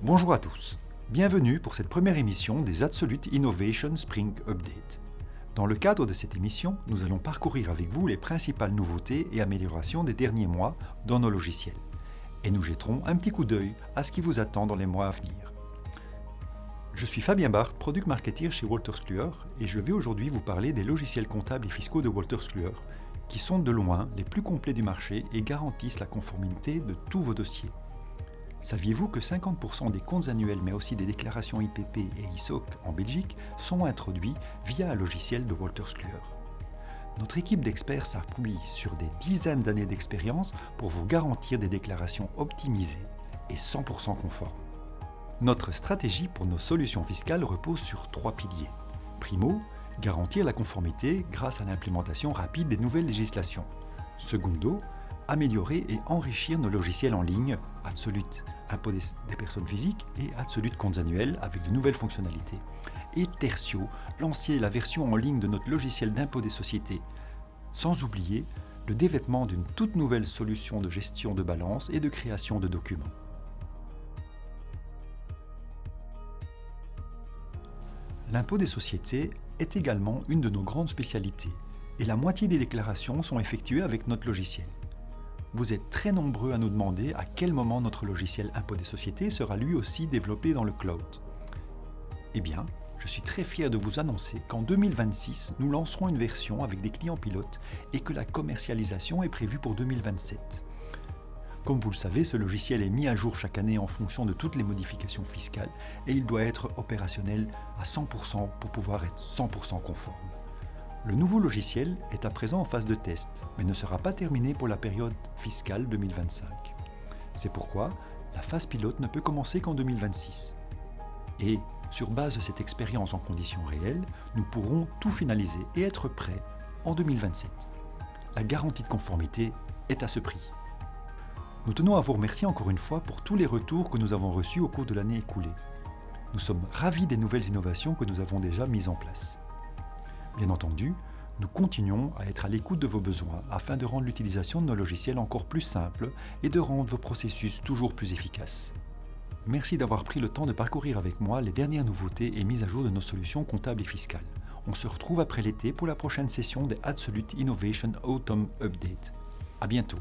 Bonjour à tous, bienvenue pour cette première émission des Absolute Innovation Spring Update. Dans le cadre de cette émission, nous allons parcourir avec vous les principales nouveautés et améliorations des derniers mois dans nos logiciels. Et nous jetterons un petit coup d'œil à ce qui vous attend dans les mois à venir. Je suis Fabien Barthes, Product Marketer chez Wolters Kluwer, et je vais aujourd'hui vous parler des logiciels comptables et fiscaux de Wolters Kluwer, qui sont de loin les plus complets du marché et garantissent la conformité de tous vos dossiers. Saviez-vous que 50% des comptes annuels mais aussi des déclarations IPP et ISOC en Belgique sont introduits via un logiciel de Wolters Kluwer? Notre équipe d'experts s'appuie sur des dizaines d'années d'expérience pour vous garantir des déclarations optimisées et 100% conformes. Notre stratégie pour nos solutions fiscales repose sur 3 piliers. Primo, garantir la conformité grâce à l'implémentation rapide des nouvelles législations. Secundo, améliorer et enrichir nos logiciels en ligne, Absolute impôt des personnes physiques et Absolute comptes annuels avec de nouvelles fonctionnalités. Et tertio, lancer la version en ligne de notre logiciel d'impôt des sociétés. Sans oublier le développement d'une toute nouvelle solution de gestion de balance et de création de documents. L'impôt des sociétés est également une de nos grandes spécialités et la moitié des déclarations sont effectuées avec notre logiciel. Vous êtes très nombreux à nous demander à quel moment notre logiciel impôt des sociétés sera lui aussi développé dans le cloud. Eh bien, je suis très fier de vous annoncer qu'en 2026, nous lancerons une version avec des clients pilotes et que la commercialisation est prévue pour 2027. Comme vous le savez, ce logiciel est mis à jour chaque année en fonction de toutes les modifications fiscales et il doit être opérationnel à 100% pour pouvoir être 100% conforme. Le nouveau logiciel est à présent en phase de test, mais ne sera pas terminé pour la période fiscale 2025. C'est pourquoi la phase pilote ne peut commencer qu'en 2026. Et, sur base de cette expérience en conditions réelles, nous pourrons tout finaliser et être prêts en 2027. La garantie de conformité est à ce prix. Nous tenons à vous remercier encore une fois pour tous les retours que nous avons reçus au cours de l'année écoulée. Nous sommes ravis des nouvelles innovations que nous avons déjà mises en place. Bien entendu, nous continuons à être à l'écoute de vos besoins afin de rendre l'utilisation de nos logiciels encore plus simple et de rendre vos processus toujours plus efficaces. Merci d'avoir pris le temps de parcourir avec moi les dernières nouveautés et mises à jour de nos solutions comptables et fiscales. On se retrouve après l'été pour la prochaine session des Absolute Innovation Autumn Update. À bientôt.